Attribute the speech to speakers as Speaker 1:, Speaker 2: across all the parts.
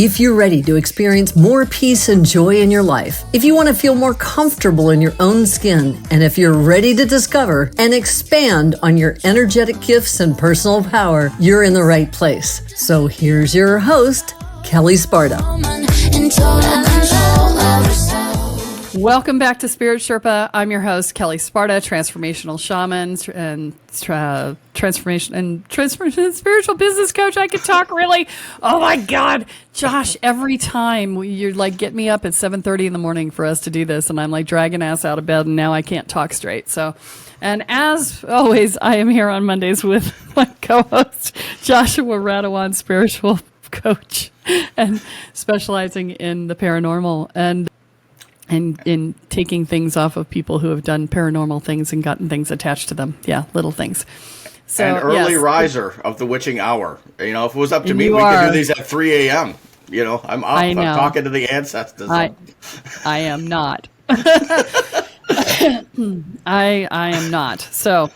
Speaker 1: If you're ready to experience more peace and joy in your life, if you want to feel more comfortable in your own skin, and if you're ready to discover and expand on your energetic gifts and personal power, you're in the right place. So here's your host, Kelle Sparta.
Speaker 2: Welcome back to Spirit Sherpa. I'm your host, Kelle Sparta, transformational shaman and transformation and spiritual business coach. I could talk really. Oh my God, Josh! Every time you're like, get me up at 7:30 in the morning for us to do this, and I'm like dragging ass out of bed, and now I can't talk straight. So, and as always, I am here on Mondays with my co-host Joshua Radewan, spiritual coach, and specializing in the paranormal and in taking things off of people who have done paranormal things and gotten things attached to them. Yeah, little things. So,
Speaker 3: an early riser of the witching hour. You know, if it was up to me, we could do these at 3 a.m. You know, I'm up. I'm talking to the ancestors.
Speaker 2: I am not. I am not. So,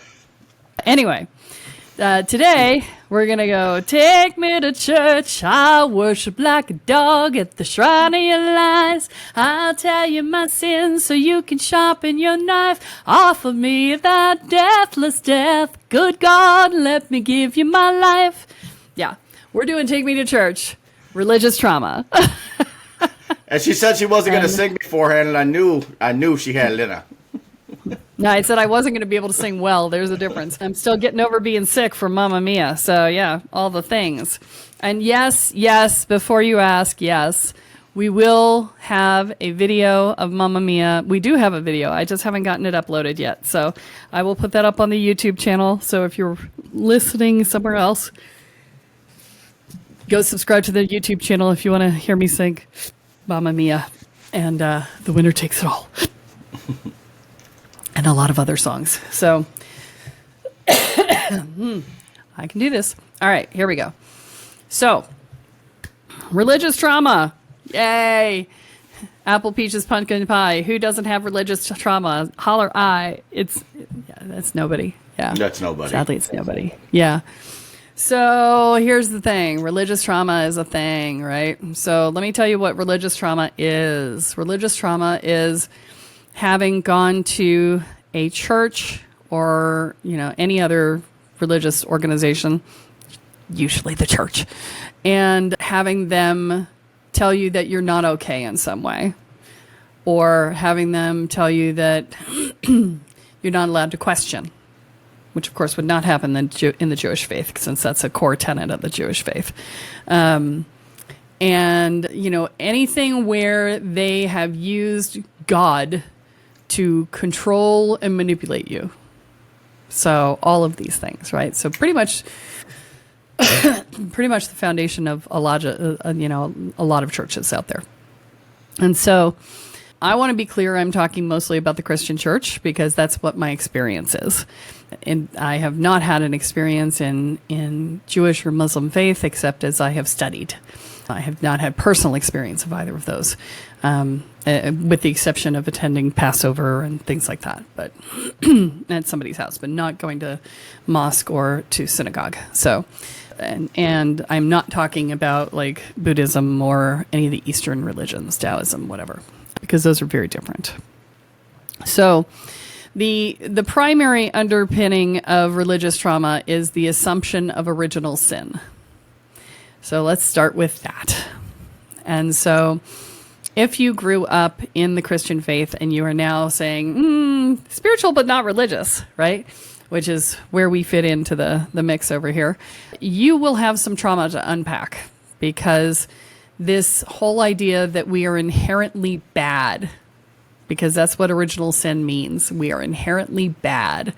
Speaker 2: anyway, today we're going to go, take me to church. I'll worship like a dog at the shrine of your lies. I'll tell you my sins so you can sharpen your knife. Offer me that deathless death. Good God, let me give you my life. Yeah, we're doing Take Me to Church, religious trauma.
Speaker 3: And she said she wasn't going to sing beforehand, and I knew she had it in her.
Speaker 2: No, I said I wasn't going to be able to sing well. There's a difference. I'm still getting over being sick from Mamma Mia. So, yeah, all the things. And yes, before you ask, yes, we will have a video of Mamma Mia. We do have a video. I just haven't gotten it uploaded yet. So I will put that up on the YouTube channel. So if you're listening somewhere else, go subscribe to the YouTube channel if you want to hear me sing Mamma Mia. And The Winner Takes It All. And a lot of other songs. So, I can do this. All right, here we go. So, religious trauma. Yay. Apple, peaches, pumpkin pie. Who doesn't have religious trauma? Holler I. That's nobody. Yeah.
Speaker 3: That's nobody.
Speaker 2: Sadly, it's nobody. Yeah. So, here's the thing. Religious trauma is a thing, right? So, let me tell you what religious trauma is. Religious trauma is having gone to a church or, any other religious organization, usually the church, and having them tell you that you're not okay in some way, or having them tell you that you're not allowed to question, which of course would not happen in the Jewish faith, since that's a core tenet of the Jewish faith. And, anything where they have used God to control and manipulate you. So all of these things, right? So pretty much the foundation of a lot of churches out there. And so I want to be clear, I'm talking mostly about the Christian church because that's what my experience is. And I have not had an experience in Jewish or Muslim faith except as I have studied. I have not had personal experience of either of those, with the exception of attending Passover and things like that, but at somebody's house, but not going to mosque or to synagogue. So, and I'm not talking about like Buddhism or any of the Eastern religions, Taoism, whatever, because those are very different. So, the primary underpinning of religious trauma is the assumption of original sin. So let's start with that. And so if you grew up in the Christian faith and you are now saying, spiritual but not religious, right? Which is where we fit into the mix over here. You will have some trauma to unpack because this whole idea that we are inherently bad, because that's what original sin means. We are inherently bad.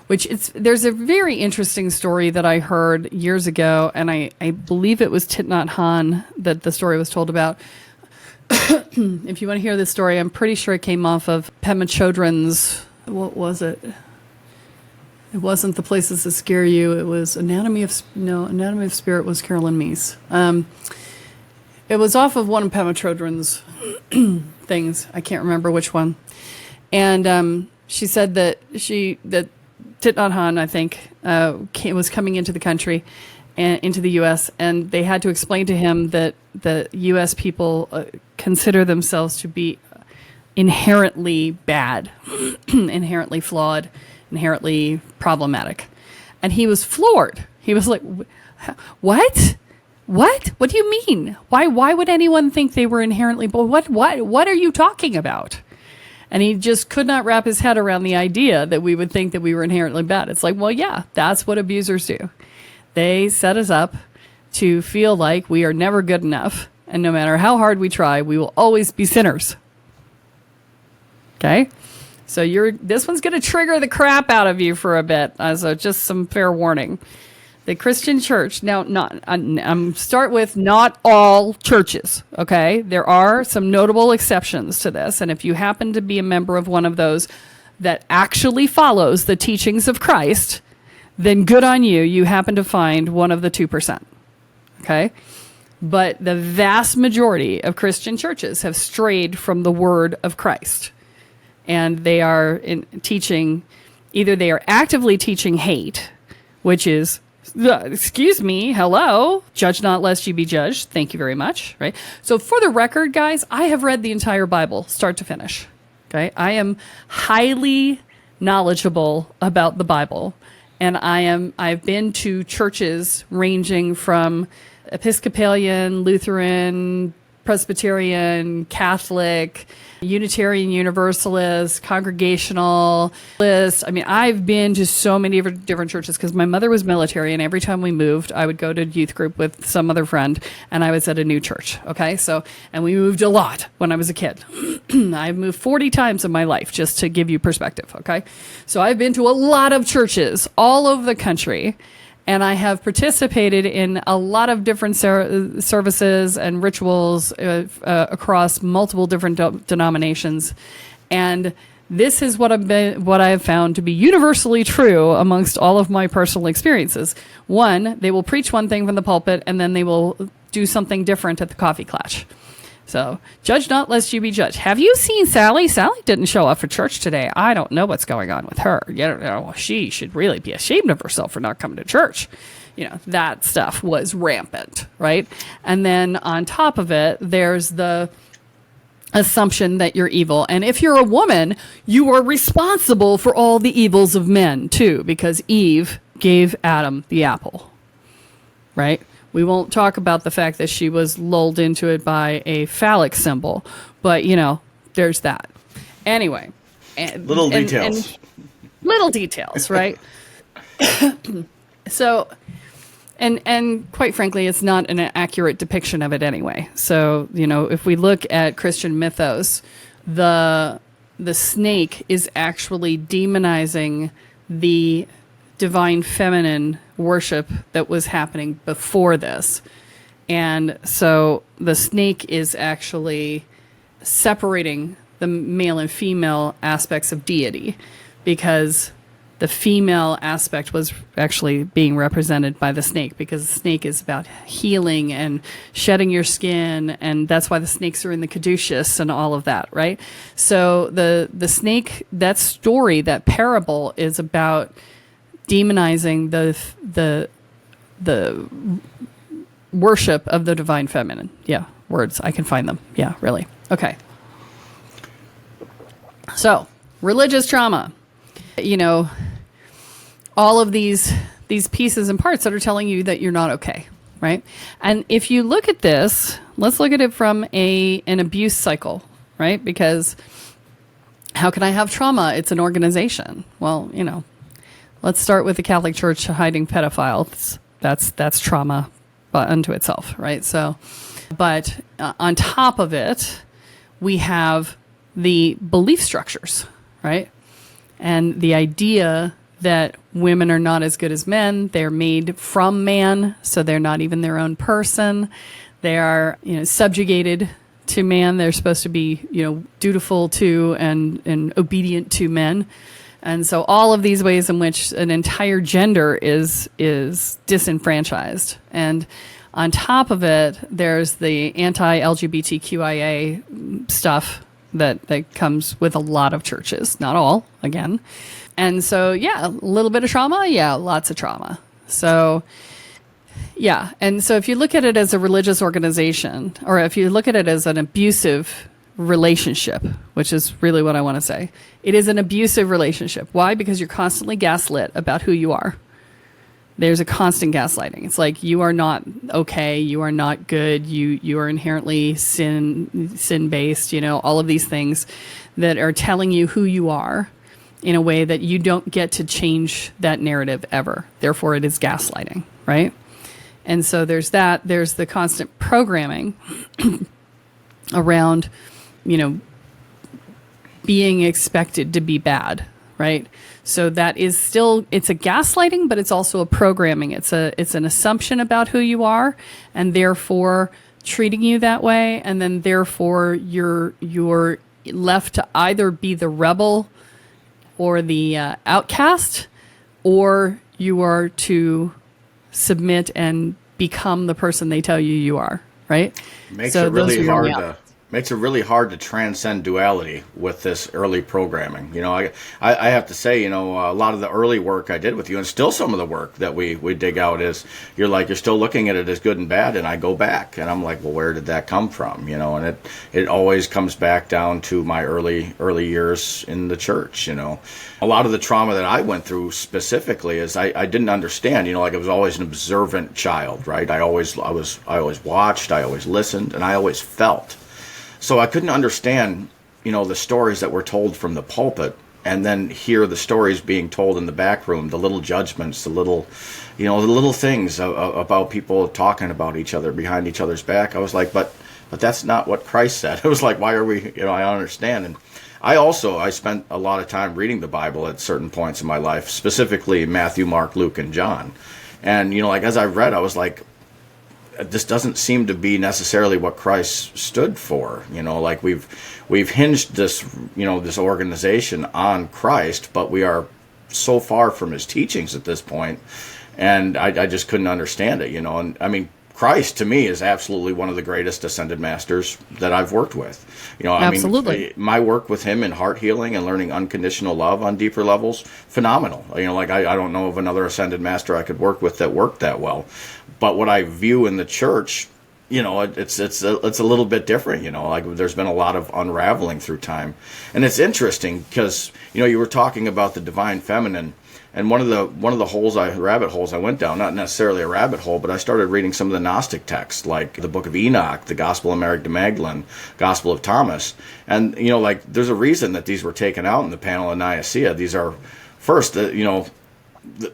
Speaker 2: There's a very interesting story that I heard years ago, and I believe it was Thich Nhat Hanh that the story was told about. If you want to hear this story, I'm pretty sure it came off of Pema Chodron's, what was it? It wasn't The Places That Scare You. It was Anatomy of Spirit was Carolyn Meese. It was off of one of Pema Chodron's things. I can't remember which one. And she said that Thich Nhat Hanh, I think, was coming into the country, into the U.S., and they had to explain to him that the U.S. people consider themselves to be inherently bad, inherently flawed, inherently problematic. And he was floored. He was like, what? What do you mean? Why would anyone think they were inherently bad? What are you talking about? And he just could not wrap his head around the idea that we would think that we were inherently bad. It's like, well, yeah, that's what abusers do. They set us up to feel like we are never good enough. And no matter how hard we try, we will always be sinners. Okay? So this one's going to trigger the crap out of you for a bit. So just some fair warning. The Christian church, now start with not all churches, okay? There are some notable exceptions to this. And if you happen to be a member of one of those that actually follows the teachings of Christ, then good on you. You happen to find one of the 2%. Okay? But the vast majority of Christian churches have strayed from the word of Christ. And they are teaching, either they are actively teaching hate, which is, excuse me, hello, judge not lest you be judged. Thank you very much. Right? So for the record, guys, I have read the entire Bible, start to finish. Okay? I am highly knowledgeable about the Bible. And I've been to churches ranging from Episcopalian, Lutheran, Presbyterian, Catholic, Unitarian Universalist, Congregationalist. I mean, I've been to so many different churches because my mother was military, and every time we moved, I would go to youth group with some other friend, and I was at a new church. Okay, and we moved a lot when I was a kid. I've moved 40 times in my life, just to give you perspective. Okay, so I've been to a lot of churches all over the country. And I have participated in a lot of different services and rituals across multiple different denominations. And this is what I have found to be universally true amongst all of my personal experiences. One, they will preach one thing from the pulpit, and then they will do something different at the coffee klatch. So, judge not lest you be judged. Have you seen Sally? Sally didn't show up for church today. I don't know what's going on with her. She should really be ashamed of herself for not coming to church. That stuff was rampant, right? And then on top of it, there's the assumption that you're evil. And if you're a woman, you are responsible for all the evils of men, too, because Eve gave Adam the apple, right? We won't talk about the fact that she was lulled into it by a phallic symbol, but, there's that. Anyway.
Speaker 3: Little details,
Speaker 2: right? So, and quite frankly, it's not an accurate depiction of it anyway. So, if we look at Christian mythos, the snake is actually demonizing the divine feminine worship that was happening before this. And so the snake is actually separating the male and female aspects of deity, because the female aspect was actually being represented by the snake, because the snake is about healing and shedding your skin, and that's why the snakes are in the caduceus and all of that, right? So the snake, that story, that parable, is about demonizing the worship of the divine feminine. Yeah, words, I can find them. Yeah, really. Okay. So, religious trauma. All of these pieces and parts that are telling you that you're not okay, right? And if you look at this, let's look at it from an abuse cycle, right? Because how can I have trauma? It's an organization. Well, let's start with the Catholic Church hiding pedophiles. That's trauma unto itself, right? So, but on top of it, we have the belief structures, right? And the idea that women are not as good as men. They're made from man, so they're not even their own person. They are, subjugated to man. They're supposed to be, dutiful to and obedient to men. And so all of these ways in which an entire gender is disenfranchised. And on top of it, there's the anti-LGBTQIA stuff that comes with a lot of churches. Not all, again. And so, yeah, a little bit of trauma. Yeah, lots of trauma. So Yeah. And so if you look at it as a religious organization, or if you look at it as an abusive relationship, which is really what I want to say, it is an abusive relationship. Why? Because you're constantly gaslit about who you are. There's a constant gaslighting. It's like, you are not okay, you are not good, you are inherently sin-based, you know, all of these things that are telling you who you are in a way that you don't get to change that narrative ever. Therefore, it is gaslighting, right? And so there's that. There's the constant programming around, you know, being expected to be bad, right? So that is still, it's a gaslighting, but it's also a programming. It's an assumption about who you are, and therefore treating you that way. And then therefore you're left to either be the rebel or the outcast, or you are to submit and become the person they tell you are, right?
Speaker 3: Makes it really hard to transcend duality with this early programming. You know, I have to say, you know, a lot of the early work I did with you, and still some of the work that we dig out, is you're still looking at it as good and bad, and I go back and I'm like, well, where did that come from? You know, and it always comes back down to my early years in the church. You know, a lot of the trauma that I went through specifically is I didn't understand. You know, like, I was always an observant child, right? I always watched, I always listened, and I always felt. So I couldn't understand, you know, the stories that were told from the pulpit, and then hear the stories being told in the back room, the little judgments, the little things about people talking about each other behind each other's back. I was like, but that's not what Christ said. It was like, why are we, you know, I don't understand. And I spent a lot of time reading the Bible at certain points in my life, specifically Matthew, Mark, Luke, and John. And, you know, like, as I read, I was like, this doesn't seem to be necessarily what Christ stood for. You know, like, we've hinged this, you know, this organization on Christ, but we are so far from his teachings at this point, and I just couldn't understand it, you know. And I mean, Christ to me is absolutely one of the greatest ascended masters that I've worked with. You know, absolutely. I mean, my work with him in heart healing and learning unconditional love on deeper levels, phenomenal. You know, like, I don't know of another ascended master I could work with that worked that well. But what I view in the church, you know, it's a little bit different. You know, like, there's been a lot of unraveling through time, and it's interesting because, you know, you were talking about the divine feminine, and one of the rabbit holes I went down, not necessarily a rabbit hole, but I started reading some of the Gnostic texts, like the Book of Enoch, the Gospel of Mary Magdalene, Gospel of Thomas, and, you know, like, there's a reason that these were taken out in the Panel of Nicaea. These are first, you know.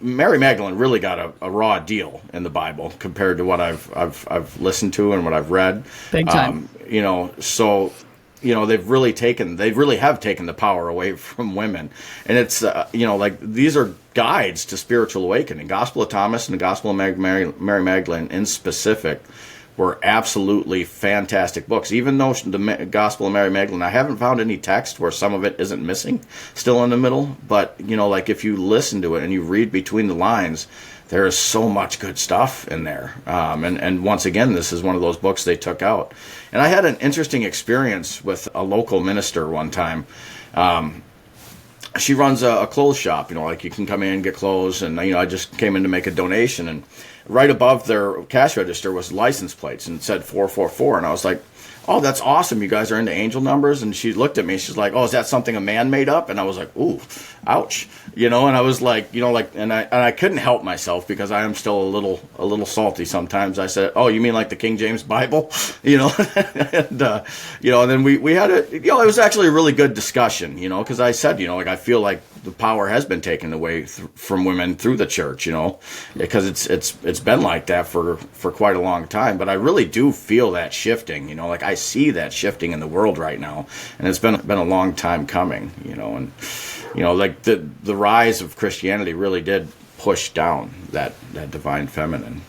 Speaker 3: Mary Magdalene really got a raw deal in the Bible compared to what I've listened to and what I've read.
Speaker 2: Big time.
Speaker 3: You know, so, you know, they really have taken the power away from women, and it's you know, like, these are guides to spiritual awakening. Gospel of Thomas and the Gospel of Mary Magdalene in specific were absolutely fantastic books. Even though the Gospel of Mary Magdalene, I haven't found any text where some of it isn't missing, still in the middle. But, you know, like, if you listen to it and you read between the lines, there is so much good stuff in there. And once again, this is one of those books they took out. And I had an interesting experience with a local minister one time. She runs a clothes shop, you know, like, you can come in and get clothes, and, you know, I just came in to make a donation, and right above their cash register was license plates, and it said 444, and I was like, oh, that's awesome, you guys are into angel numbers. And she looked at me, she's like, oh, is that something a man made up? And I was like, ooh, ouch, you know. And I was like, you know, like, and I couldn't help myself, because I am still a little salty sometimes. I said, oh, you mean like the King James Bible? You know. And you know, and then we had it was actually a really good discussion, you know, because I said, you know, like, I feel like the power has been taken away from women through the church, you know, because it's been like that for quite a long time. But I really do feel that shifting, you know, like, I see that shifting in the world right now, and it's been a long time coming, you know. And, you know, like, the rise of Christianity really did push down that divine feminine.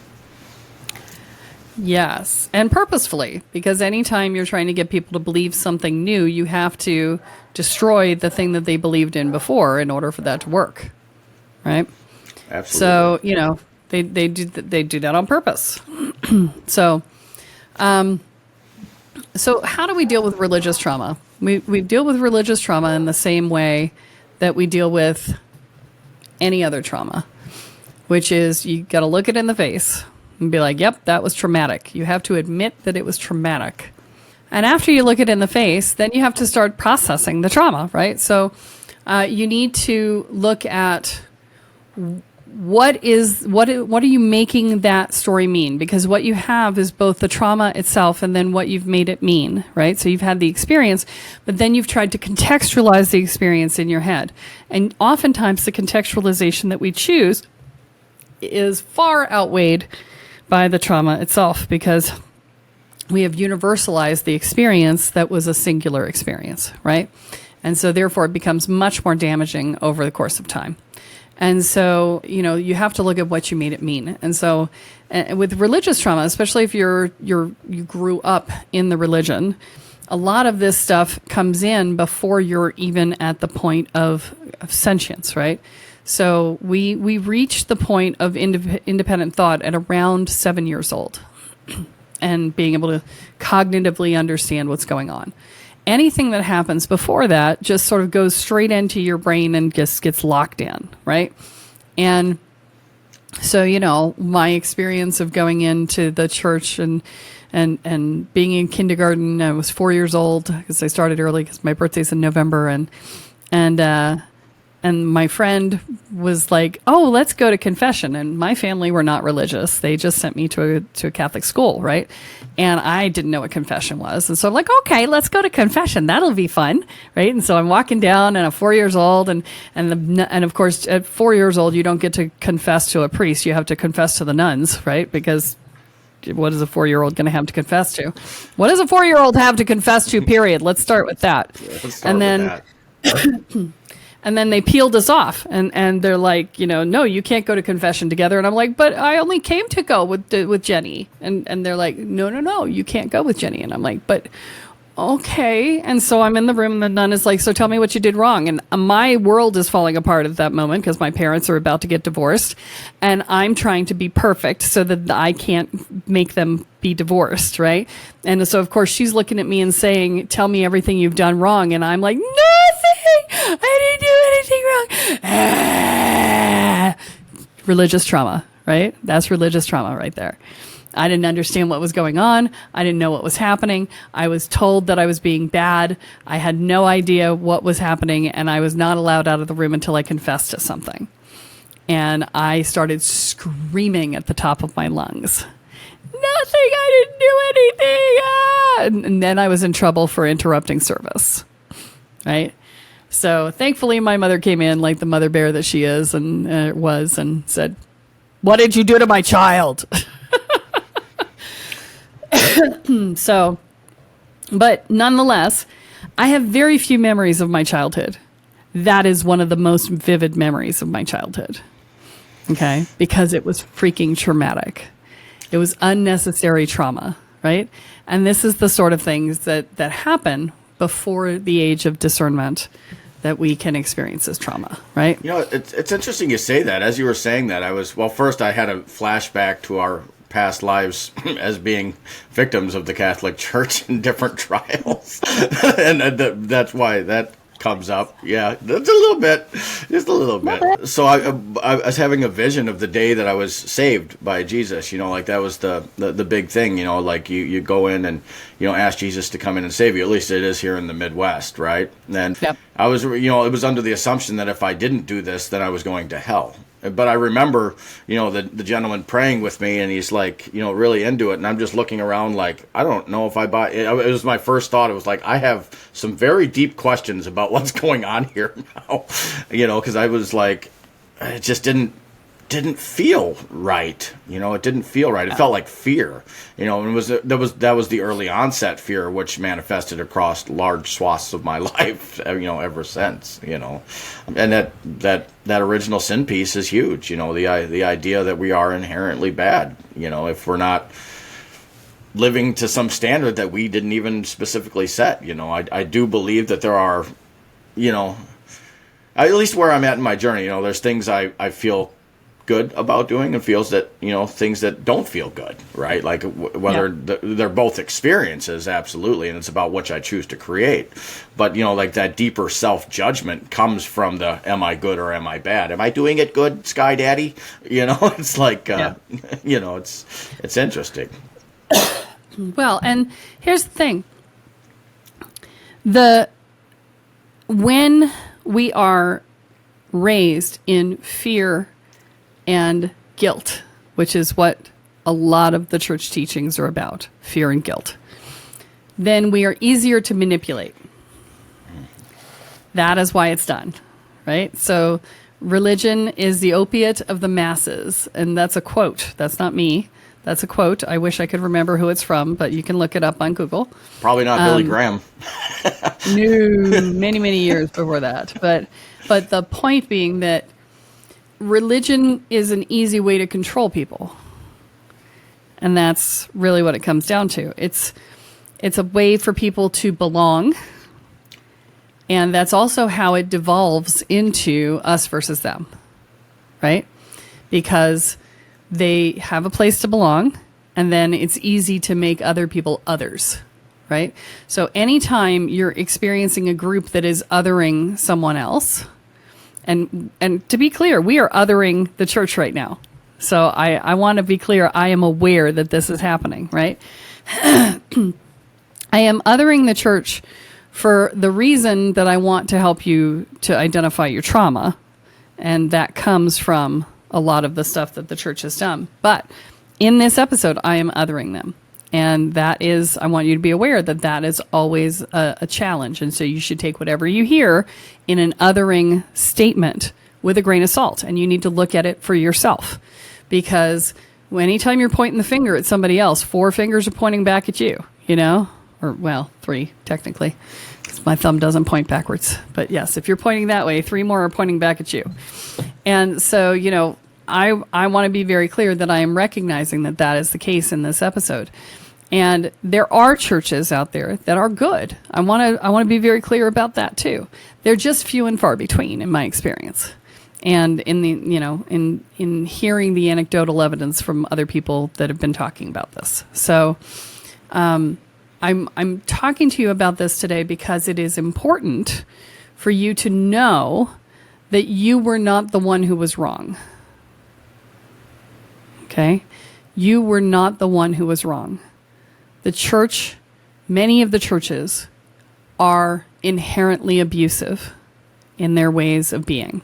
Speaker 2: Yes, and purposefully, because anytime you're trying to get people to believe something new, you have to destroy the thing that they believed in before in order for that to work, right?
Speaker 3: Absolutely.
Speaker 2: So, you know, they do that on purpose. So how do we deal with religious trauma? We deal with religious trauma in the same way that we deal with any other trauma, which is, you got to look it in the face. and be like, yep, that was traumatic. You have to admit that it was traumatic. And after you look it in the face, then you have to start processing the trauma, right? So you need to look at what are you making that story mean? Because what you have is both the trauma itself and then what you've made it mean, right? So you've had the experience, but then you've tried to contextualize the experience in your head. And oftentimes the contextualization that we choose is far outweighed by the trauma itself, because we have universalized the experience that was a singular experience, right? And so therefore it becomes much more damaging over the course of time. And so, you have to look at what you made it mean. And so with religious trauma, especially if you grew up in the religion, a lot of this stuff comes in before you're even at the point of sentience, right? So we reach the point of independent thought at around 7 years old and being able to cognitively understand what's going on. Anything that happens before that just sort of goes straight into your brain and just gets locked in, right? And so, my experience of going into the church and being in kindergarten, I was 4 years old because I started early because my birthday's in November, and my friend was like, oh, let's go to confession. And my family were not religious. They just sent me to a Catholic school, right? And I didn't know what confession was. And so I'm like, okay, let's go to confession. That'll be fun, right? And so I'm walking down and I'm 4 years old. And of course, at 4 years old, you don't get to confess to a priest. You have to confess to the nuns, right? Because what is a 4-year-old going to have to confess to? What does a 4-year-old have to confess to, period? Let's start with that. And then they peeled us off, and they're like, no, you can't go to confession together. And I'm like, but I only came to go with Jenny. And they're like, no, you can't go with Jenny. And I'm like, but okay. And so I'm in the room, and the nun is like, so tell me what you did wrong. And my world is falling apart at that moment because my parents are about to get divorced, and I'm trying to be perfect so that I can't make them be divorced, right? And so, of course, she's looking at me and saying, tell me everything you've done wrong. And I'm like, nothing! I didn't do anything wrong. Religious trauma, right? That's religious trauma right there. I didn't understand what was going on. I didn't know what was happening. I was told that I was being bad. I had no idea what was happening, and I was not allowed out of the room until I confessed to something. And I started screaming at the top of my lungs. Nothing, I didn't do anything. Ah! And then I was in trouble for interrupting service, right? So thankfully my mother came in like the mother bear that she is and said, what did you do to my child? So, but nonetheless, I have very few memories of my childhood. That is one of the most vivid memories of my childhood. Okay? Because it was freaking traumatic. It was unnecessary trauma, right? And this is the sort of things that happen before the age of discernment that we can experience as trauma, right?
Speaker 3: It's interesting you say that. As you were saying that, first I had a flashback to our past lives as being victims of the Catholic Church in different trials. And that's why that comes up. Yeah, that's just a little bit. So I was having a vision of the day that I was saved by Jesus. Like that was the big thing. Like you go in and ask Jesus to come in and save you. At least it is here in the Midwest, right? And yep. I was it was under the assumption that if I didn't do this, then I was going to hell. But I remember, the gentleman praying with me, and he's like, really into it. And I'm just looking around like, I don't know if I buy it. It was my first thought. It was like, I have some very deep questions about what's going on here now, because I was like, it just didn't feel right. It didn't feel right. It felt like fear, and that was the early onset fear, which manifested across large swaths of my life, ever since, and that original sin piece is huge. The idea that we are inherently bad, if we're not living to some standard that we didn't even specifically set. I do believe that there are, at least where I'm at in my journey, there's things I feel good about doing and feels that, things that don't feel good, right? Like whether they're both experiences, absolutely, and it's about which I choose to create. But, like that deeper self-judgment comes from the, am I good or am I bad? Am I doing it good, Sky Daddy? It's like, it's interesting.
Speaker 2: Well, and here's the thing. When we are raised in fear and guilt, which is what a lot of the church teachings are about, fear and guilt, then we are easier to manipulate. That is why it's done, right? So religion is the opiate of the masses. And that's a quote. That's not me. That's a quote. I wish I could remember who it's from, but you can look it up on Google.
Speaker 3: Probably not Billy Graham.
Speaker 2: No, many years before that. But the point being that religion is an easy way to control people. And that's really what it comes down to. It's a way for people to belong. And that's also how it devolves into us versus them, right? Because they have a place to belong, and then it's easy to make other people others, right? So anytime you're experiencing a group that is othering someone else, and to be clear, we are othering the church right now. So I want to be clear, I am aware that this is happening, right? I am othering the church for the reason that I want to help you to identify your trauma, and that comes from a lot of the stuff that the church has done. But in this episode, I am othering them. And that is, I want you to be aware that that is always a challenge. And so you should take whatever you hear in an othering statement with a grain of salt. And you need to look at it for yourself. Because anytime you're pointing the finger at somebody else, 4 fingers are pointing back at you, Or, well, 3, technically. 'Cause my thumb doesn't point backwards. But yes, if you're pointing that way, 3 more are pointing back at you. And so, I want to be very clear that I am recognizing that that is the case in this episode. And there are churches out there that are good. I want to be very clear about that too. They're just few and far between in my experience. And in the, in hearing the anecdotal evidence from other people that have been talking about this. So, I'm talking to you about this today because it is important for you to know that you were not the one who was wrong. Okay? You were not the one who was wrong. The church, many of the churches, are inherently abusive in their ways of being.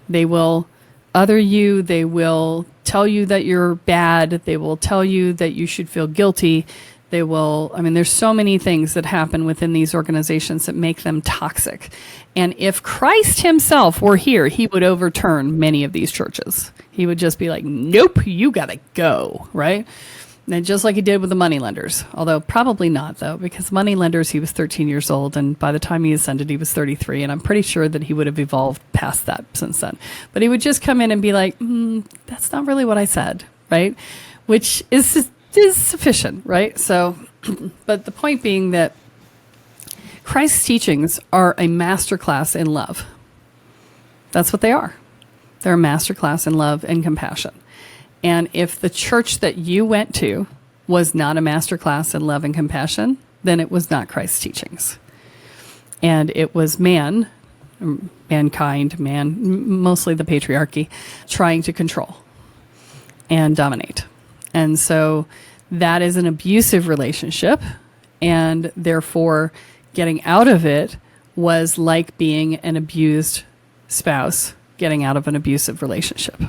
Speaker 2: They will other you. They will tell you that you're bad. They will tell you that you should feel guilty. They will, there's so many things that happen within these organizations that make them toxic. And if Christ himself were here, he would overturn many of these churches. He would just be like, nope, you gotta go, right? And just like he did with the moneylenders, although probably not, though, because moneylenders, he was 13 years old, and by the time he ascended, he was 33, and I'm pretty sure that he would have evolved past that since then. But he would just come in and be like, that's not really what I said, right? Which is sufficient, right? So, but the point being that Christ's teachings are a masterclass in love. That's what they are. They're a masterclass in love and compassion. And if the church that you went to was not a masterclass in love and compassion, then it was not Christ's teachings. And it was mankind, mostly the patriarchy, trying to control and dominate. And so that is an abusive relationship, and therefore getting out of it was like being an abused spouse getting out of an abusive relationship.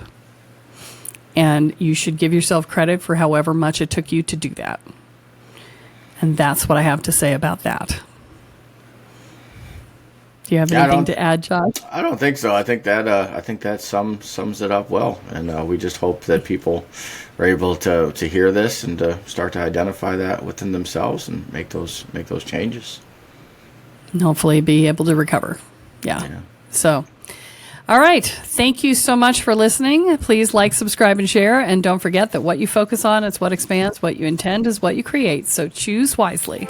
Speaker 2: And you should give yourself credit for however much it took you to do that. And that's what I have to say about that. Do you have anything to add, Josh?
Speaker 3: I don't think so. I think that sums it up well. And we just hope that people are able to hear this and to start to identify that within themselves and make those changes.
Speaker 2: And hopefully be able to recover. Yeah. So, all right. Thank you so much for listening. Please like, subscribe, and share. And don't forget that what you focus on is what expands. What you intend is what you create. So choose wisely.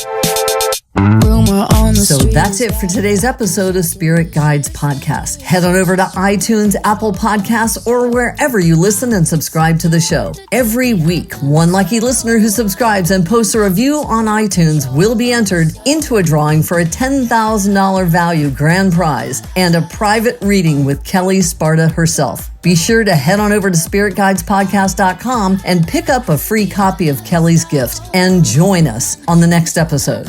Speaker 1: So that's it for today's episode of Spirit Guides Podcast. Head on over to iTunes, Apple Podcasts, or wherever you listen and subscribe to the show. Every week, one lucky listener who subscribes and posts a review on iTunes will be entered into a drawing for a $10,000 value grand prize and a private reading with Kelle Sparta herself. Be sure to head on over to spiritguidespodcast.com and pick up a free copy of Kelle's gift and join us on the next episode.